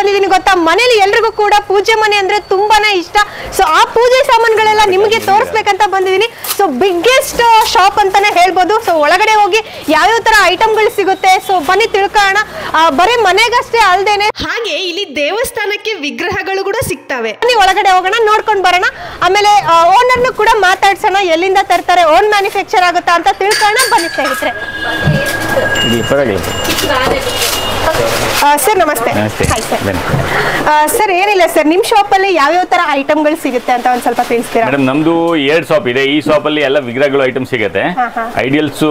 ಬಂದಿದ್ದೀನಿ ಗೊತ್ತಾ? ಮನೇಲಿ ಎಲ್ರಿಗೂ ಕೂಡ ಪೂಜೆ ಮನೆ ಅಂದ್ರೆ ತುಂಬಾನೇ ಇಷ್ಟ. ಸೊ ಆ ಪೂಜೆ ಸಾಮಾನುಗಳೆಲ್ಲ ನಿಮಗೆ ತೋರಿಸ್ಬೇಕಂತ ಬಂದಿದ್ದೀನಿ. ಸೊ ಬಿಗ್ಗೆಸ್ಟ್ ಶಾಪ್ ಅಂತಾನೆ ಹೇಳ್ಬೋದು. ಸೊ ಒಳಗಡೆ ಹೋಗಿ ಯಾವ್ಯಾವ ತರ ಐಟಮ್ಗಳು ಸಿಗುತ್ತೆ ಸೊ ಬನ್ನಿ ತಿಳ್ಕೊಳ್ಳೋಣ. ಬರೀ ಮನೆಗಷ್ಟೇ ಅಲ್ದೇನೆ ಹಾಗೆ ಇಲ್ಲಿ ದೇವಸ್ಥಾನಕ್ಕೆ ವಿಗ್ರಹಗಳು ಕೂಡ ಸಿಗ್ತವೆ. ಬನ್ನಿ ಒಳಗಡೆ ಹೋಗೋಣ, ನೋಡ್ಕೊಂಡು ಬರೋಣ. ಆಮೇಲೆ ಓನರ್ನು ಕೂಡ ಮಾತಾಡ್ಸೋಣ, ಎಲ್ಲಿಂದ ತರ್ತಾರೆ, ಓನ್ ಮ್ಯಾನುಫ್ಯಾಕ್ಚರ್ ಆಗುತ್ತಾ ಅಂತ ತಿಳ್ಕೊಳ್ಳೋಣ. ಬನ್ನಿ ಸ್ನೇಹಿತರೆ. ಸರ್ ನಮಸ್ತೆ. ಸರ್ ಏನಿಲ್ಲ ಸರ್, ನಿಮ್ ಶಾಪ್ ಅಲ್ಲಿ ಯಾವ್ಯಾವ ತರ ಐಟಮ್ಗಳು ಸಿಗುತ್ತೆ ಅಂತ ಒಂದ್ ಸ್ವಲ್ಪ ತಿಳಿಸ್ತೀರಾ? ಮೇಡಮ್ ನಮ್ದು 2 ಶಾಪ್ ಇದೆ. ಈ ಶಾಪ್ ಅಲ್ಲಿ ಎಲ್ಲ ವಿಗ್ರಹಗಳು ಐಟಮ್ ಸಿಗುತ್ತೆ. ಐಡಿಯಲ್ಸ್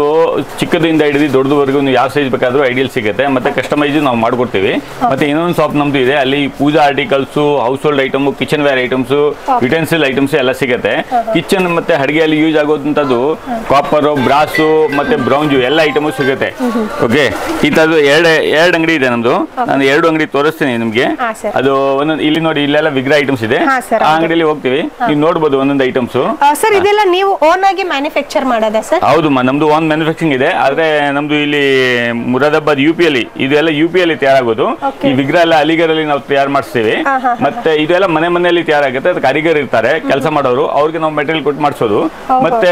ಚಿಕ್ಕದಿಂದ ಹಿಡಿದು ದೊಡ್ಡದವರೆಗೂ ಯಾವ ಸೈಜ್ ಬೇಕಾದ್ರೂ ಐಡಿಯಲ್ ಸಿಗುತ್ತೆ. ಮತ್ತೆ ಕಸ್ಟಮೈಸ್ ನಾವು ಮಾಡ್ಕೊಡ್ತೀವಿ. ಮತ್ತೆ ಇನ್ನೊಂದು ಶಾಪ್ ನಮ್ದು ಇದೆ, ಅಲ್ಲಿ puja articles, household item, kitchenware items, utensil items ಎಲ್ಲ ಸಿಗುತ್ತೆ. ಕಿಚನ್ ಮತ್ತೆ ಅಡಿಗೆಯಲ್ಲಿ ಯೂಸ್ ಆಗೋದಂತದ್ದು ಕಾಪರ್, ಬ್ರಾಸು ಮತ್ತೆ ಬ್ರೌಂಜು ಎಲ್ಲ ಐಟಮು ಸಿಗುತ್ತೆ. ಓಕೆ, ಈ ತರದ್ದು ಎರಡು ಅಂಗಡಿ ಇದೆ ನಮ್ದು. ನಾನು 2 ಅಂಗಡಿ ತೋರಿಸ್ತೀನಿ ನಿಮ್ಗೆ. ಅದು ಒಂದೊಂದು ಇಲ್ಲಿ ನೋಡಿ, ಇಲ್ಲೆಲ್ಲ ವಿಗ್ರಹ ಐಟಮ್ಸ್ ಇದೆ. ಆ ಅಂಗಡಿಯಲ್ಲಿ ಹೋಗ್ತೀವಿ, ನೀವು ನೋಡಬಹುದು ಒಂದೊಂದು ಐಟಮ್ಸ್. ಸರ್ ಇದೆಲ್ಲ ನೀವು ಓನ್ ಆಗಿ ಮ್ಯಾನುಫ್ಯಾಕ್ಚರ್ ಮಾಡೋದಾ ಸರ್? ಹೌದು, ನಮ್ದು ಓನ್ ಮ್ಯಾನುಫ್ಯಾಕ್ಚರಿಂಗ್ ಇದೆ. ಆದ್ರೆ ನಮ್ದು ಇಲ್ಲಿ ಮುರಾದಾಬಾದ್ UP ಅಲ್ಲಿ ಇದೆಲ್ಲ UP ಅಲ್ಲಿ ತಯಾರಾಗೋದು. ಈ ವಿಗ್ರಹ ಎಲ್ಲ ಅಲಿಗರಲ್ಲಿ ನಾವು ತಯಾರು ಮಾಡಿಸ್ತೀವಿ. ಮತ್ತೆ ಇದೆಲ್ಲ ಮನೆಯಲ್ಲಿ ತಯಾರಾಗುತ್ತೆ. ಅದಕ್ಕೆ ಕಾರಿಗರ್ ಇರ್ತಾರೆ, ಕೆಲಸ ಮಾಡೋರು, ಅವ್ರಿಗೆ ನಾವು ಮೆಟೀರಿಯಲ್ ಕೊಟ್ಟು ಮಾಡಿಸೋದು. ಮತ್ತೆ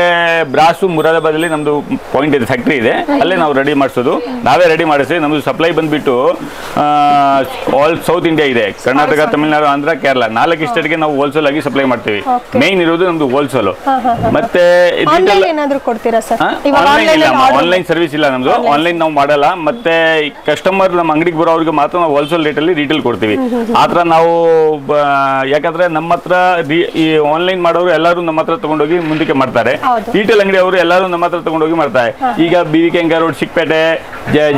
ಬ್ರಾಸು ಮುರಾದಾಬಾದ್ ಅಲ್ಲಿ ನಮ್ದು ಪಾಯಿಂಟ್ ಇದೆ, ಫ್ಯಾಕ್ಟ್ರಿ ಇದೆ, ಅಲ್ಲೇ ನಾವು ರೆಡಿ ಮಾಡಿಸೋದು. ನಾವೇ ರೆಡಿ ಮಾಡಿಸ್ತೀವಿ. ನಮ್ದು ಸಪ್ಲೈ ಬಂದ್ಬಿಟ್ಟು ಆಲ್ ಸೌತ್ ಇಂಡಿಯಾ ಇದೆ, ಕರ್ನಾಟಕ, ತಮಿಳುನಾಡು, ಆಂಧ್ರ, ಕೇರಳ 4 ಸ್ಟೇಟ್ಗೆ ನಾವು ಹೋಲ್ಸೇಲ್ ಆಗಿ ಸಪ್ಲೈ ಮಾಡ್ತೀವಿ. ಮೇನ್ ಇರೋದು ನಮ್ದು ಹೋಲ್ಸೇಲ್. ಮತ್ತೆ ಆನ್ಲೈನ್ ಸರ್ವಿಸ್ ಇಲ್ಲ ನಮ್ದು, ಆನ್ಲೈನ್ ನಾವು ಮಾಡಲ್ಲ. ಮತ್ತೆ ಕಸ್ಟಮರ್ ನಮ್ಮ ಅಂಗಡಿಗೆ ಬರೋರಿಗೆ ಮಾತ್ರ ನಾವು ಹೋಲ್ಸೇಲ್ ರೇಟ್ ಅಲ್ಲಿ ರೀಟೇಲ್ ಕೊಡ್ತೀವಿ. ಆತರ ನಾವು ಯಾಕಂದ್ರೆ ನಮ್ಮ ಹತ್ರ ಈ ಆನ್ಲೈನ್ ಮಾಡೋರು ಎಲ್ಲರೂ ನಮ್ಮ ಹತ್ರ ತಗೊಂಡೋಗಿ ಮುಂದಕ್ಕೆ ಮಾಡ್ತಾರೆ. ರೀಟೇಲ್ ಅಂಗಡಿ ಅವರು ಎಲ್ಲರೂ ನಮ್ಮ ಹತ್ರ ತಗೊಂಡೋಗಿ ಮಾಡ್ತಾರೆ. ಈಗ BVK ರೋಡ್, ಚಿಕ್ಕಪೇಟೆ,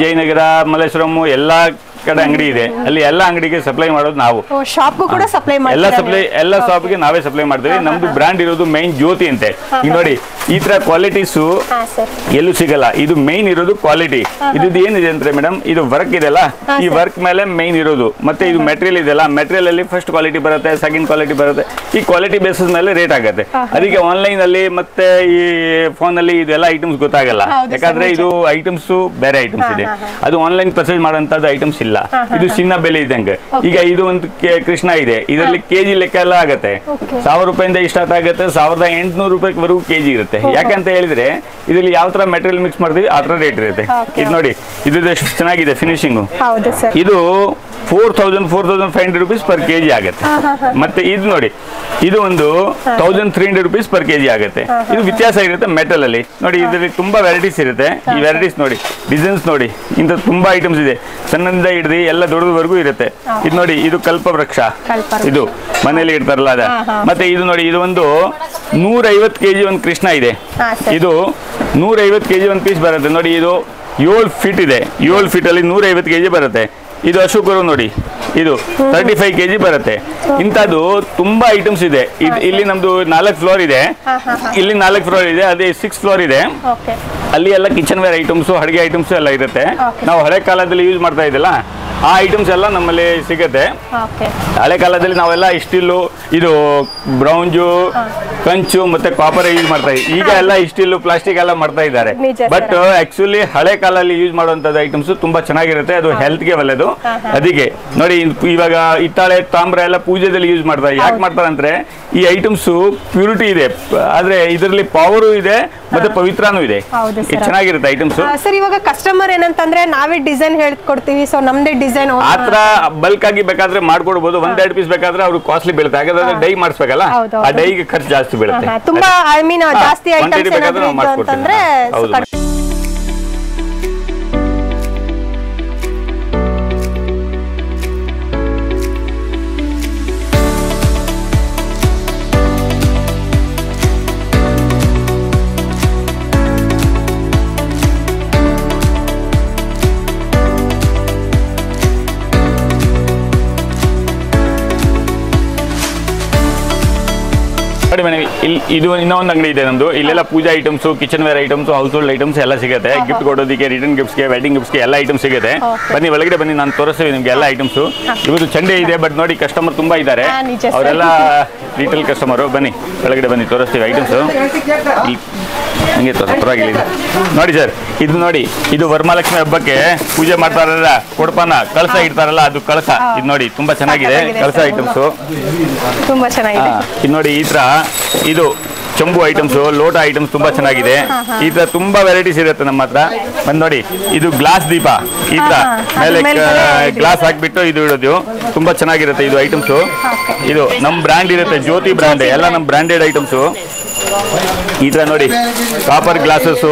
ಜಯನಗರ, ಮಲ್ಲೇಶ್ವರಂ ಎಲ್ಲಾ ಕಡೆ ಅಂಗಡಿ ಇದೆ. ಅಲ್ಲಿ ಎಲ್ಲ ಅಂಗಡಿಗೆ ಸಪ್ಲೈ ಮಾಡೋದು ನಾವು. ಎಲ್ಲ ಶಾಪ್ಗೆ ನಾವೇ ಸಪ್ಲೈ ಮಾಡ್ತೀವಿ. ನಮ್ದು ಬ್ರ್ಯಾಂಡ್ ಇರೋದು ಮೈನ್ ಜ್ಯೋತಿ ಅಂತೆ. ಈಗ ನೋಡಿ, ಈ ತರ ಕ್ವಾಲಿಟೀಸು ಎಲ್ಲೂ ಸಿಗಲ್ಲ. ಇದು ಮೈನ್ ಇರೋದು ಕ್ವಾಲಿಟಿ. ಇದು ಏನಿದೆ ಅಂದ್ರೆ ಮೇಡಮ್, ಇದು ವರ್ಕ್ ಇದೆಲ್ಲ, ಈ ವರ್ಕ್ ಮೇಲೆ ಮೈನ್ ಇರೋದು. ಮತ್ತೆ ಇದು ಮೆಟೀರಿಯಲ್ ಇದೆಲ್ಲ, ಮೆಟೀರಿಯಲ್ ಅಲ್ಲಿ ಫಸ್ಟ್ ಕ್ವಾಲಿಟಿ ಬರುತ್ತೆ, ಸೆಕೆಂಡ್ ಕ್ವಾಲಿಟಿ ಬರುತ್ತೆ. ಈ ಕ್ವಾಲಿಟಿ ಬೇಸಿಸ್ ಮೇಲೆ ರೇಟ್ ಆಗುತ್ತೆ. ಅದಕ್ಕೆ ಆನ್ಲೈನ್ ಅಲ್ಲಿ ಮತ್ತೆ ಈ ಫೋನ್ ಅಲ್ಲಿ ಇದೆಲ್ಲ ಐಟಮ್ಸ್ ಗೊತ್ತಾಗಲ್ಲ. ಯಾಕಂದ್ರೆ ಇದು ಐಟಮ್ಸ್ ಬೇರೆ ಐಟಮ್ಸ್ ಇದೆ. ಅದು ಆನ್ಲೈನ್ ಪರ್ಚೇಸ್ ಮಾಡೋಂಥದ್ದು ಐಟಮ್ಸ್ ಇಲ್ಲ. ಇದು ಚಿನ್ನ ಬೆಲೆ ಇದ್ದಂಗೆ. ಈಗ ಇದು ಒಂದು ಕೃಷ್ಣ ಇದೆ, ಇದರಲ್ಲಿ ಕೆಜಿ ಲೆಕ್ಕ ಎಲ್ಲ ಆಗುತ್ತೆ. 1000 ರೂಪಾಯಿಂದ ಸ್ಟಾರ್ಟ್ ಆಗುತ್ತೆ, 1800 ರೂಪಾಯಿವರೆಗೂ ಕೆಜಿ ಇರುತ್ತೆ. ಯಾಕಂತ ಹೇಳಿದ್ರೆ ಇದರಲ್ಲಿ ಯಾವ ತರ ಮೆಟೀರಿಯಲ್ ಮಿಕ್ಸ್ ಮಾಡ್ತೀವಿ ಆ ತರ ರೇಟ್ ಇರುತ್ತೆ. ಇದು ನೋಡಿ, ಇದು ಚೆನ್ನಾಗಿದೆ ಫಿನಿಶಿಂಗ್. ಇದು 4500 ರೂಪೀಸ್ ಪರ್ ಕೆಜಿ ಆಗುತ್ತೆ. ಮತ್ತೆ ಇದು ನೋಡಿ, ಇದು ಒಂದು 1300 ರೂಪೀಸ್ ಪರ್ ಕೆಜಿ ಆಗುತ್ತೆ. ಇದು ವ್ಯತ್ಯಾಸ ಇರುತ್ತೆ ಮೆಟಲ್ ಅಲ್ಲಿ. ನೋಡಿ, ಇದರಲ್ಲಿ ತುಂಬಾ ವೆರೈಟೀಸ್ ಇರುತ್ತೆ. ಈ ವೆರೈಟೀಸ್ ನೋಡಿ, ಡಿಸೈನ್ಸ್ ನೋಡಿ, ಇಂಥ ತುಂಬಾ ಐಟಮ್ಸ್ ಇದೆ. ಸಣ್ಣದಿಂದ ಹಿಡಿದು ಎಲ್ಲ ದೊಡ್ಡದವರೆಗೂ ಇರುತ್ತೆ. ಇದು ನೋಡಿ, ಇದು ಕಲ್ಪವೃಕ್ಷ, ಇದು ಮನೆಯಲ್ಲಿ ಇಡ್ತಾರಲ್ಲ ಅದ. ಮತ್ತೆ ಇದು ನೋಡಿ, ಇದು ಒಂದು 150 kg ಒಂದು ಕೃಷ್ಣ ಇದೆ. ಇದು 150 kg ಒಂದು ಪೀಸ್ ಬರುತ್ತೆ. ನೋಡಿ, ಇದು 7 ಫೀಟ್ ಇದೆ. 7 ಫೀಟ್ ಅಲ್ಲಿ 150 kg ಬರುತ್ತೆ. ಇದು ಅಶೋಕರು ನೋಡಿ, ಇದು 35 kg ಬರುತ್ತೆ. ಇಂಥದ್ದು ತುಂಬಾ ಐಟಮ್ಸ್ ಇದೆ. ಇಲ್ಲಿ ನಮ್ದು 4 ಫ್ಲೋರ್ ಇದೆ. ಇಲ್ಲಿ 4 ಫ್ಲೋರ್ ಇದೆ, ಅದೇ 6 ಫ್ಲೋರ್ ಇದೆ. ಅಲ್ಲಿ ಎಲ್ಲ ಕಿಚನ್ ವೇರ್ ಐಟಮ್ಸ್, ಅಡುಗೆ ಐಟಮ್ಸ್ ಎಲ್ಲ ಇರುತ್ತೆ. ನಾವು ಹಳೆ ಕಾಲದಲ್ಲಿ ಯೂಸ್ ಮಾಡ್ತಾ ಇದ್ದಲ್ಲ, ಆ ಐಟಮ್ಸ್ ಎಲ್ಲ ನಮ್ಮಲ್ಲಿ ಸಿಗುತ್ತೆ. ಹಳೆ ಕಾಲದಲ್ಲಿ ನಾವೆಲ್ಲ ಸ್ಟೀಲು, ಇದು ಬ್ರೌಂಜು, ಕಂಚು ಮತ್ತೆ ಕಾಪರ್ ಯೂಸ್ ಮಾಡ್ತಾ ಇದ್ದೀವಿ. ಈಗ ಎಲ್ಲ ಸ್ಟೀಲು, ಪ್ಲಾಸ್ಟಿಕ್ ಎಲ್ಲ ಮಾಡ್ತಾ ಇದ್ದಾರೆ. ಬಟ್ ಆಕ್ಚುಲಿ ಹಳೆ ಕಾಲದಲ್ಲಿ ಯೂಸ್ ಮಾಡುವಂತದ್ದು ಐಟಮ್ಸ್ ತುಂಬಾ ಚೆನ್ನಾಗಿರುತ್ತೆ. ಅದು ಹೆಲ್ತ್ಗೆ ಒಳ್ಳೆದು. ಅದಕ್ಕೆ ನೋಡಿ, ಇವಾಗ ಹಿತ್ತಾಳೆ, ತಾಮ್ರ ಎಲ್ಲ ಪೂಜೆದಲ್ಲಿ ಯೂಸ್ ಮಾಡ್ತಾರೆ. ಯಾಕೆ ಮಾಡ್ತಾರೆ ಅಂದ್ರೆ ಈ ಐಟಮ್ಸ್ ಪ್ಯೂರಿಟಿ ಇದೆ, ಆದ್ರೆ ಇದರಲ್ಲಿ ಪವರು ಇದೆ ಮತ್ತೆ ಪವಿತ್ರನೂ ಇದೆ. ಚೆನ್ನಾಗಿರುತ್ತೆ ಐಟಮ್ಸ್. ಸರ್, ಇವಾಗ ಕಸ್ಟಮರ್ ಏನಂತಂದ್ರೆ ನಾವೇ ಡಿಸೈನ್ ಹೇಳ್ಕೊಡ್ತೀವಿ, ಸೊ ನಮ್ದೇ ಡಿಸೈನ್ ಆತರ ಬಲ್ಕ್ ಆಗಿ ಬೇಕಾದ್ರೆ ಮಾಡ್ಕೊಡ್ಬೋದು. 1-2 ಪೀಸ್ ಬೇಕಾದ್ರೆ ಅವ್ರು ಕಾಸ್ಟ್ಲಿ ಬೀಳುತ್ತೆ. ಹಾಗಾದ್ರೆ ಡೈ ಮಾಡಿಸ್ಬೇಕಲ್ಲ, ಆ ಡೈಗೆ ಖರ್ಚು ಜಾಸ್ತಿ ಬೀಳುತ್ತೆ. ತುಂಬಾ ಜಾಸ್ತಿ ಐಟಮ್ಸ್ ಅಂತಂದ್ರೆ ಇದು ಇನ್ನೊಂದು ಅಂಗಡಿ ಇದೆ ನಮ್ದು. ಇಲ್ಲೆಲ್ಲ puja items, kitchenware items, household items ಎಲ್ಲ ಸಿಗುತ್ತೆ. ಗಿಫ್ಟ್ ಕೊಡೋದಕ್ಕೆ, ರಿಟರ್ನ್ ಗಿಫ್ಟ್ಸ್ಗೆ, ವೆಡ್ಡಿಂಗ್ ಗಿಫ್ಟ್ಸ್ಗೆ ಎಲ್ಲ ಐಟಮ್ ಸಿಗುತ್ತೆ. ಬನ್ನಿ ಒಳಗಡೆ ಬನ್ನಿ, ನಾನು ತೋರಿಸ್ತೀವಿ ನಿಮ್ಗೆ ಎಲ್ಲ ಐಟಮ್ಸ್. ಇವತ್ತು ಸಂಡೇ ಇದೆ, ಬಟ್ ನೋಡಿ ಕಸ್ಟಮರ್ ತುಂಬಾ ಇದ್ದಾರೆ. ಅವರೆಲ್ಲ ರಿಟೇಲ್ ಕಸ್ಟಮರು. ಬನ್ನಿ ಒಳಗಡೆ ಬನ್ನಿ, ತೋರಿಸ್ತೀವಿ ಐಟಮ್ಸು. ಹಂಗೆ ಪರವಾಗಿಲ್ಲ. ನೋಡಿ ಸರ್, ಇದು ನೋಡಿ, ಇದು ವರಮಹಾಲಕ್ಷ್ಮಿ ಹಬ್ಬಕ್ಕೆ ಪೂಜೆ ಮಾಡ್ತಾರಲ್ಲ, ಕೊಡಪಾನ ಕಳಸ ಇಡ್ತಾರಲ್ಲ, ಅದು ಕಳಸ. ಇದು ನೋಡಿ ತುಂಬಾ ಚೆನ್ನಾಗಿದೆ ಕಳಸ ಐಟಮ್ಸು, ತುಂಬಾ ಚೆನ್ನಾಗಿದೆ. ಇದು ನೋಡಿ ಈ ತರ, ಇದು ಚಂಬು ಐಟಮ್ಸ್, ಲೋಟ ಐಟಮ್ಸ್ ತುಂಬಾ ಚೆನ್ನಾಗಿದೆ. ಈ ತರ ತುಂಬಾ ವೆರೈಟೀಸ್ ಇರುತ್ತೆ ನಮ್ಮ ಹತ್ರ. ಬಂದ್ ನೋಡಿ, ಇದು ಗ್ಲಾಸ್ ದೀಪ, ಈ ತರ ಮೇಲೆ ಗ್ಲಾಸ್ ಹಾಕ್ಬಿಟ್ಟು ಇದು ಇಡೋದು ತುಂಬಾ ಚೆನ್ನಾಗಿರುತ್ತೆ. ಇದು ಐಟಮ್ಸು, ಇದು ನಮ್ ಬ್ರ್ಯಾಂಡ್ ಇರುತ್ತೆ, ಜ್ಯೋತಿ ಬ್ರ್ಯಾಂಡ್, ಎಲ್ಲ ನಮ್ ಬ್ರ್ಯಾಂಡೆಡ್ ಐಟಮ್ಸು. ಈ ತರ ನೋಡಿ, ಕಾಪರ್ ಗ್ಲಾಸಸ್,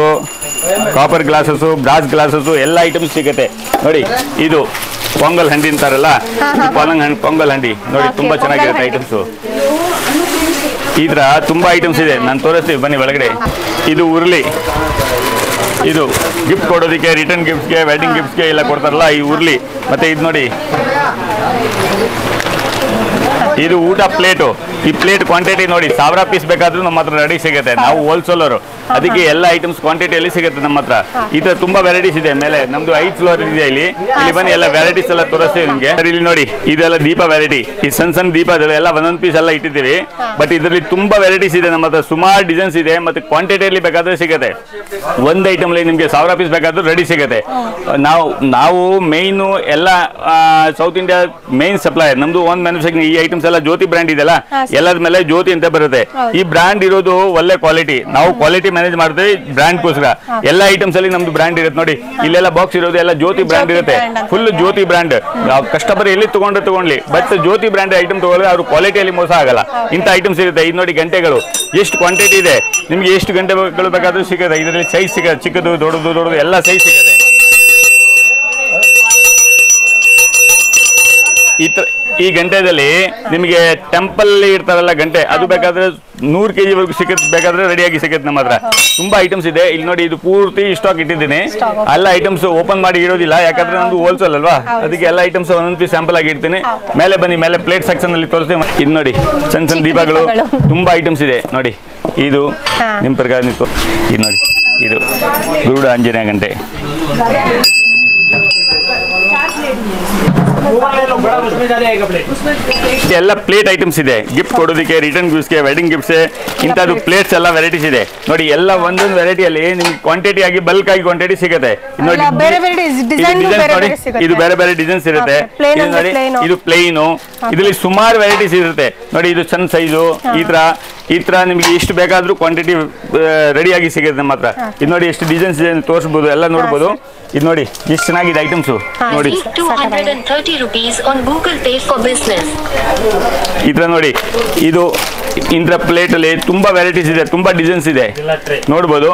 ಬ್ರಾಸ್ ಗ್ಲಾಸಸ್ ಎಲ್ಲ ಐಟಮ್ಸ್ ಸಿಗುತ್ತೆ. ನೋಡಿ ಇದು ಪೊಂಗಲ್ ಹಂಡಿ ಅಂತಾರಲ್ಲ, ಪೊಂಗಲ್ ಹಂಡಿ ನೋಡಿ ತುಂಬಾ ಚೆನ್ನಾಗಿರುತ್ತೆ ಐಟಮ್ಸು. ಈ ತರ ತುಂಬಾ ಐಟಮ್ಸ್ ಇದೆ, ನಾನು ತೋರಿಸ್ತೀವಿ ಬನ್ನಿ ಒಳಗಡೆ. ಇದು ಉರ್ಲಿ, ಇದು ಗಿಫ್ಟ್ ಕೊಡೋದಕ್ಕೆ, ರಿಟರ್ನ್ ಗಿಫ್ಟ್ಗೆ, ವೆಡ್ಡಿಂಗ್ ಗಿಫ್ಟ್ಗೆ ಎಲ್ಲ ಕೊಡ್ತಾರಲ್ಲ ಈ ಉರ್ಲಿ. ಮತ್ತೆ ಇದು ನೋಡಿ, ಇದು ಊಟ ಪ್ಲೇಟು. ಈ ಪ್ಲೇಟ್ ಕ್ವಾಂಟಿಟಿ ನೋಡಿ 1000 ಪೀಸ್ ಬೇಕಾದ್ರೂ ನಮ್ಮ ಹತ್ರ ರೆಡಿ ಸಿಗುತ್ತೆ. ನಾವು ಹೋಲ್ಸೇಲರು, ಅದಕ್ಕೆ ಎಲ್ಲ ಐಟಮ್ಸ್ ಕ್ವಾಂಟಿಟಿಯಲ್ಲಿ ಸಿಗುತ್ತೆ ನಮ್ಮ ಹತ್ರ. ಈ ತರ ತುಂಬಾ ವೆರೈಟೀಸ್ ಇದೆ. ಮೇಲೆ ನಮ್ದು 5 ಫ್ಲೋರ್ ಇದೆ. ಇಲ್ಲಿ ಬನ್ನಿ, ಎಲ್ಲ ವೆರೈಟೀಸ್ ಎಲ್ಲ ತೋರಿಸ್ತೀವಿ ನಿಮ್ಗೆ. ಇಲ್ಲಿ ನೋಡಿ, ಇದೆಲ್ಲ ದೀಪ ವೆರೈಟಿ, ಈ ಸಣ್ಣ ದೀಪ ಎಲ್ಲ ಒಂದೊಂದು ಪೀಸ್ ಎಲ್ಲ ಇಟ್ಟಿದ್ದೀವಿ. ಬಟ್ ಇದರಲ್ಲಿ ತುಂಬಾ ವೆರೈಟೀಸ್ ಇದೆ ನಮ್ಮ ಹತ್ರ, ಸುಮಾರು ಡಿಸೈನ್ಸ್ ಇದೆ. ಮತ್ತೆ ಕ್ವಾಂಟಿಟಿಯಲ್ಲಿ ಬೇಕಾದ್ರೆ ಸಿಗುತ್ತೆ. ಒಂದು ಐಟಮ್ ನಿಮ್ಗೆ 1000 ಪೀಸ್ ಬೇಕಾದ್ರೂ ರೆಡಿ ಸಿಗುತ್ತೆ. ನಾವು ಮೇಯ್ನು ಎಲ್ಲ ಸೌತ್ ಇಂಡಿಯಾ ಮೇನ್ ಸಪ್ಲೈಯರ್. ನಮ್ದು ಓನ್ ಮ್ಯಾನುಫ್ಯಾಕ್ಚರಿಂಗ್. ಈ ಐಟಮ್ಸ್ ಎಲ್ಲ ಜ್ಯೋತಿ ಬ್ರ್ಯಾಂಡ್ ಇದೆಲ್ಲ, ಎಲ್ಲರ ಮೇಲೆ ಜ್ಯೋತಿ ಅಂತ ಬರುತ್ತೆ. ಈ ಬ್ರ್ಯಾಂಡ್ ಇರೋದು ಒಳ್ಳೆ ಕ್ವಾಲಿಟಿ. ನಾವು ಕ್ವಾಲಿಟಿ ಮ್ಯಾನೇಜ್ ಮಾಡ್ತೀವಿ ಬ್ರ್ಯಾಂಡ್ಗೋಸ್ಕರ. ಎಲ್ಲ ಐಟಮ್ಸ್ ಅಲ್ಲಿ ನಮ್ದು ಬ್ರ್ಯಾಂಡ್ ಇರುತ್ತೆ. ನೋಡಿ ಇಲ್ಲೆಲ್ಲ ಬಾಕ್ಸ್ ಇರೋದು ಎಲ್ಲ ಜ್ಯೋತಿ ಬ್ರ್ಯಾಂಡ್ ಇರುತ್ತೆ, ಫುಲ್ ಜ್ಯೋತಿ ಬ್ರ್ಯಾಂಡ್. ಕಸ್ಟಮರ್ ಎಲ್ಲಿ ತಗೊಂಡ್ರೆ, ಬಟ್ ಜ್ಯೋತಿ ಬ್ರ್ಯಾಂಡ್ ಐಟಮ್ ತಗೊಳ್ಳಿ, ಅವ್ರ ಕ್ವಾಲಿಟಿಯಲ್ಲಿ ಮೋಸ ಆಗಲ್ಲ. ಇಂಥ ಐಟಮ್ಸ್ ಇರುತ್ತೆ. ಇದು ನೋಡಿ ಗಂಟೆಗಳು, ಎಷ್ಟು ಕ್ವಾಂಟಿಟಿ ಇದೆ ನಿಮ್ಗೆ, ಎಷ್ಟು ಗಂಟೆಗಳು ಬೇಕಾದ್ರೂ ಸಿಗುತ್ತೆ. ಇದರಲ್ಲಿ ಸೈಜ್ ಸಿಗುತ್ತೆ, ಚಿಕ್ಕದು ದೊಡ್ಡದು ಎಲ್ಲ ಸೈಜ್ ಸಿಗುತ್ತೆ. ಈ ಗಂಟೆದಲ್ಲಿ ನಿಮಗೆ ಟೆಂಪಲ್ ಇರ್ತಾರಲ್ಲ ಗಂಟೆ, ಅದು ಬೇಕಾದ್ರೆ 100 kg ವರೆಗೂ ಸಿಗುತ್ತೆ, ಬೇಕಾದ್ರೆ ರೆಡಿಯಾಗಿ ಸಿಗುತ್ತೆ ನಮ್ಮ ಹತ್ರ. ತುಂಬಾ ಐಟಮ್ಸ್ ಇದೆ. ಇಲ್ಲಿ ನೋಡಿ, ಇದು ಪೂರ್ತಿ ಸ್ಟಾಕ್ ಇಟ್ಟಿದ್ದೀನಿ. ಎಲ್ಲ ಐಟಮ್ಸ್ ಓಪನ್ ಮಾಡಿ ಇರೋದಿಲ್ಲ, ಯಾಕಂದ್ರೆ ನಮ್ದು ಹೋಲ್ಸೇಲ್ ಅಲ್ವಾ, ಅದಕ್ಕೆ ಎಲ್ಲ ಐಟಮ್ಸ್ ಒಂದೊಂದು ಪೀಸ್ ಸ್ಯಾಂಪಲ್ ಆಗಿ ಇಡ್ತೀನಿ. ಮೇಲೆ ಬನ್ನಿ, ಮೇಲೆ ಪ್ಲೇಟ್ ಸೆಕ್ಷನ್ ಅಲ್ಲಿ ತೋರಿಸ್ತೀನಿ. ಇದು ನೋಡಿ, ಸಣ್ಣ ದೀಪಗಳು, ತುಂಬಾ ಐಟಮ್ಸ್ ಇದೆ. ನೋಡಿ ಇದು ನಿಮ್ ಪ್ರಕಾರ ಇದು ನೋಡಿ, ಇದು ಗರುಡ ಆಂಜನೇಯ ಗಂಟೆ. ಎಲ್ಲ ಪ್ಲೇಟ್ ಐಟಮ್ಸ್ ಇದೆ, ಗಿಫ್ಟ್ ಕೊಡೋದಕ್ಕೆ, ರಿಟರ್ನ್ ಗಿಫ್ಟ್ಸ್ಗೆ, ವೆಡ್ಡಿಂಗ್ ಗಿಫ್ಟ್ಸ್, ಇಂಥದ್ದು ಪ್ಲೇಟ್ಸ್ ಎಲ್ಲ ವೆರೈಟೀಸ್ ಇದೆ. ನೋಡಿ ಎಲ್ಲ ಒಂದೊಂದು ವೆರೈಟಿಯಲ್ಲಿ ನಿಮ್ಗೆ ಕ್ವಾಂಟಿಟಿ ಆಗಿ ಬಲ್ಕ್ ಆಗಿ ಕ್ವಾಂಟಿಟಿ ಸಿಗುತ್ತೆ. ನೋಡಿ ಇದು ಬೇರೆ ಬೇರೆ ಡಿಸೈನ್ಸ್ ಇರುತ್ತೆ. ಇದು ಪ್ಲೇನು, ಇದರಲ್ಲಿ ಸುಮಾರು ವೆರೈಟೀಸ್ ಇರುತ್ತೆ. ನೋಡಿ ಇದು ಸಣ್ಣ ಸೈಜು, ಈ ತರ ನಿಮ್ಗೆ ಎಷ್ಟು ಬೇಕಾದ್ರೂ ಕ್ವಾಂಟಿಟಿ ರೆಡಿಯಾಗಿ ಸಿಗುತ್ತೆ ನಮ್ಮ ಹತ್ರ. ಇದು ನೋಡಿ ಎಷ್ಟು ಡಿಸೈನ್ಸ್ ಇದೆ ತೋರಿಸಬಹುದು, ಎಲ್ಲ ನೋಡ್ಬೋದು. ಇದು ನೋಡಿ ಎಷ್ಟು ಚೆನ್ನಾಗಿದೆ ಐಟಮ್ಸು. ನೋಡಿ ಈ ತರ ನೋಡಿ, ಇದು ಇಂದ್ರ ಪ್ಲೇಟ್ ಅಲ್ಲಿ ತುಂಬಾ ವೆರೈಟೀಸ್ ಇದೆ, ತುಂಬಾ ಡಿಸೈನ್ಸ್ ಇದೆ, ನೋಡ್ಬೋದು.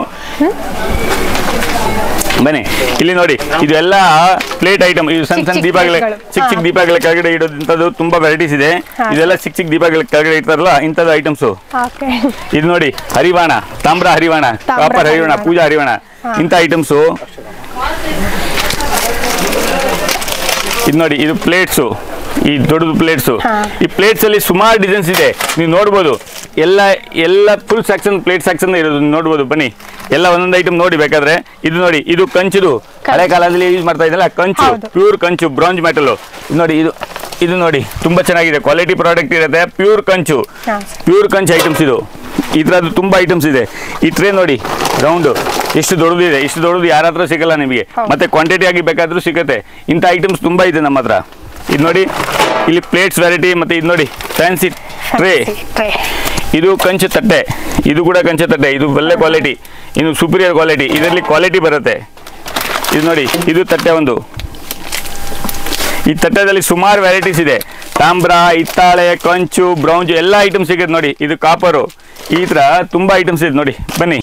ಬನ್ನಿ ಇಲ್ಲಿ ನೋಡಿ, ಇದೆಲ್ಲ ಪ್ಲೇಟ್ ಐಟಮ್. ಇದು ಸಣ್ಣ ದೀಪಗಳ, ಚಿಕ್ಕ ದೀಪಗಳ ಕೆಳಗಡೆ ಇಡೋದಂಥದ್ದು ತುಂಬಾ ವೆರೈಟೀಸ್ ಇದೆ. ಇದೆಲ್ಲ ಚಿಕ್ಕ ದೀಪಗಳ ಕೆಳಗಡೆ ಇಡ್ತಾರಲ್ಲ ಇಂಥದ್ದು ಐಟಮ್ಸು. ಇದು ನೋಡಿ, ಹರಿವಾಣ, ತಾಮ್ರ ಹರಿವಾಣ, ಕಾಪರ್ ಹರಿವಾಣ, ಪೂಜಾ ಹರಿವಾಣ, ಇಂಥ ಐಟಮ್ಸು. ಇದು ನೋಡಿ, ಇದು ಪ್ಲೇಟ್ಸು, ಈ ದೊಡ್ಡದು ಪ್ಲೇಟ್ಸು. ಈ ಪ್ಲೇಟ್ಸ್ ಅಲ್ಲಿ ಸುಮಾರು ಡಿಸೈನ್ಸ್ ಇದೆ, ನೀವು ನೋಡ್ಬೋದು. ಎಲ್ಲ ಫುಲ್ ಸೆಕ್ಷನ್, ಪ್ಲೇಟ್ ಸೆಕ್ಷನ್ ಇರೋದು ನೋಡ್ಬೋದು. ಬನ್ನಿ ಎಲ್ಲ ಒಂದೊಂದು ಐಟಮ್ ನೋಡಿ ಬೇಕಾದ್ರೆ. ಇದು ನೋಡಿ, ಇದು ಕಂಚುದು, ಹಳೆ ಕಾಲದಲ್ಲಿ ಯೂಸ್ ಮಾಡ್ತಾ ಇದ್ದಲ್ಲ ಕಂಚು, ಪ್ಯೂರ್ ಕಂಚು, ಬ್ರಾಂಜ್ ಮೆಟಲ್. ನೋಡಿ ಇದು ನೋಡಿ ತುಂಬಾ ಚೆನ್ನಾಗಿದೆ, ಕ್ವಾಲಿಟಿ ಪ್ರಾಡಕ್ಟ್ ಇರುತ್ತೆ. ಪ್ಯೂರ್ ಕಂಚು ಐಟಮ್ಸ್ ಇದು. ಈ ತರದ್ದು ತುಂಬಾ ಐಟಮ್ಸ್ ಇದೆ. ಈ ಟ್ರೇ ನೋಡಿ, ರೌಂಡ್ ಎಷ್ಟು ದೊಡ್ಡದಿದೆ, ಇಷ್ಟು ದೊಡ್ಡದು ಯಾರ ಹತ್ರ ಸಿಗಲ್ಲ ನಿಮಗೆ. ಮತ್ತೆ ಕ್ವಾಂಟಿಟಿ ಆಗಿ ಬೇಕಾದ್ರೂ ಸಿಗುತ್ತೆ. ಇಂಥ ಐಟಮ್ಸ್ ತುಂಬಾ ಇದೆ ನಮ್ಮ ಹತ್ರ. ಇದು ನೋಡಿ, ಇಲ್ಲಿ ಪ್ಲೇಟ್ಸ್ ವೆರೈಟಿ. ಮತ್ತೆ ಇದು ನೋಡಿ, ಫ್ಯಾನ್ಸಿ ಟ್ರೇ. ಇದು ಕಂಚು ತಟ್ಟೆ, ಇದು ಕೂಡ ಕಂಚು ತಟ್ಟೆ. ಇದು ಒಳ್ಳೆ ಕ್ವಾಲಿಟಿ, ಇನ್ನು ಸುಪೀರಿಯರ್ ಕ್ವಾಲಿಟಿ, ಇದರಲ್ಲಿ ಕ್ವಾಲಿಟಿ ಬರುತ್ತೆ. ಇದು ನೋಡಿ, ಇದು ತಟ್ಟೆ ಒಂದು. ಈ ತಟ್ಟೆದಲ್ಲಿ ಸುಮಾರು ವೆರೈಟೀಸ್ ಇದೆ. ತಾಮ್ರ, ಹಿತ್ತಾಳೆ, ಕಂಚು, ಬ್ರೌಂಜ್ ಎಲ್ಲ ಐಟಮ್ಸ್ ಸಿಗುತ್ತೆ. ನೋಡಿ ಇದು ಕಾಪರು. ಈ ತರ ತುಂಬಾ ಐಟಮ್ಸ್ ಇದೆ ನೋಡಿ, ಬನ್ನಿ.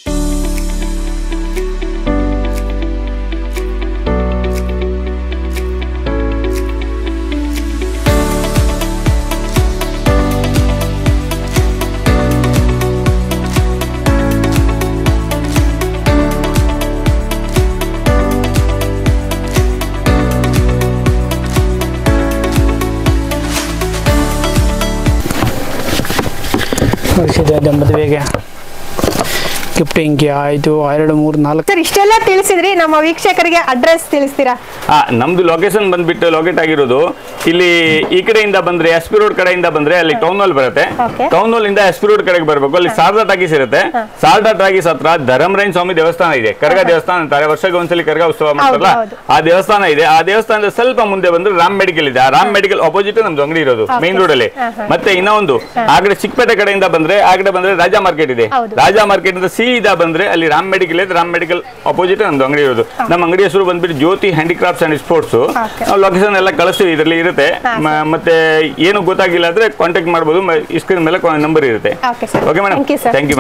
ಮದುವೆಗೆ ಗಿಫ್ಟಿಂಗ್ ಆಯ್ತು 2 3 4 ಸರ್ ಇಷ್ಟೆಲ್ಲ ತಿಳಿಸಿದ್ರಿ, ನಮ್ಮ ವೀಕ್ಷಕರಿಗೆ ಅಡ್ರೆಸ್ ತಿಳಿಸ್ತೀರಾ? ನಮ್ದು ಲೊಕೇಶನ್ ಬಂದ್ಬಿಟ್ಟು ಲೊಕೇಟ್ ಆಗಿರೋದು ಇಲ್ಲಿ ಈ ಕಡೆಯಿಂದ ಬಂದ್ರೆ ಎಸ್ ಪಿ ರೋಡ್ ಕಡೆಯಿಂದ ಬಂದ್ರೆ ಅಲ್ಲಿ ಟೌನ್ ಹಾಲ್ ಬರುತ್ತೆ. ಟೌನ್ ಹಾಲ್ ಇಂದ ಎಸ್ ಪಿ ರೋಡ್ ಕಡೆಗೆ ಬರ್ಬೇಕು. ಅಲ್ಲಿ ಶಾರದಾ ಟಾಕೀಸ್ ಇರುತ್ತೆ. ಶಾರದಾ ಟಾಕೀಸ್ ಹತ್ರ ಧರ್ಮರಾಯನ ಸ್ವಾಮಿ ದೇವಸ್ಥಾನ ಇದೆ. ಕರಗ ದೇವಸ್ಥಾನ ಅಂತಾರೆ, ವರ್ಷಕ್ಕೆ ಒಂದ್ಸಲಿ ಕರಗ ಉತ್ಸವ ಮಾಡ್ತಾರಲ್ಲ, ಆ ದೇವಸ್ಥಾನ ಇದೆ. ಆ ದೇವಸ್ಥಾನದ ಸ್ವಲ್ಪ ಮುಂದೆ ಬಂದ್ರೆ ರಾಮ್ ಮೆಡಿಕಲ್ ಇದೆ. ಆ ರಾಮ್ ಮೆಡಿಕಲ್ ಅಪೋಸಿಟ್ ನಮ್ದು ಅಂಗಡಿ ಇರೋದು ಮೇನ್ ರೋಡ್ ಅಲ್ಲಿ. ಮತ್ತೆ ಇನ್ನೊಂದು ಆ ಕಡೆ ಚಿಕ್ಕಪೇಟೆ ಕಡೆಯಿಂದ ಬಂದ್ರೆ ಆ ಕಡೆ ಬಂದ್ರೆ ರಾಜಾ ಮಾರ್ಕೆಟ್ ಇದೆ. ರಾಜಾ ಮಾರ್ಕೆಟ್ ಇಂದ ಸೀದಾ ಬಂದ್ರೆ ಅಲ್ಲಿ ರಾಮ್ ಮೆಡಿಕಲ್ ಇದೆ. ರಾಮ್ ಮೆಡಿಕಲ್ ಅಪೋಸಿಟ್ ನಮ್ದು ಅಂಗಡಿ ಇರೋದು. ನಮ್ಮ ಅಂಗಡಿ ಹೆಸರು ಬಂದ್ಬಿಟ್ಟು ಜ್ಯೋತಿ ಹ್ಯಾಂಡಿಕ್ರಾಫ್ಟ್ಸ್ ಅಂಡ್ ಸ್ಪೋರ್ಟ್ಸ್. ನಾವು ಲೊಕೇಶನ್ ಎಲ್ಲ ಕಳಿಸ್ತೀವಿ, ಇದರಲ್ಲಿ ಇರುತ್ತೆ. ಮತ್ತೆ ಏನು ಗೊತ್ತಾಗಿಲ್ಲ ಅಂದ್ರೆ ಕಾಂಟ್ಯಾಕ್ಟ್ ಮಾಡಬಹುದು. ಸ್ಕ್ರೀನ್ ಮೇಲೆ ನಂಬರ್ ಇರುತ್ತೆ. Okay madam, thank you.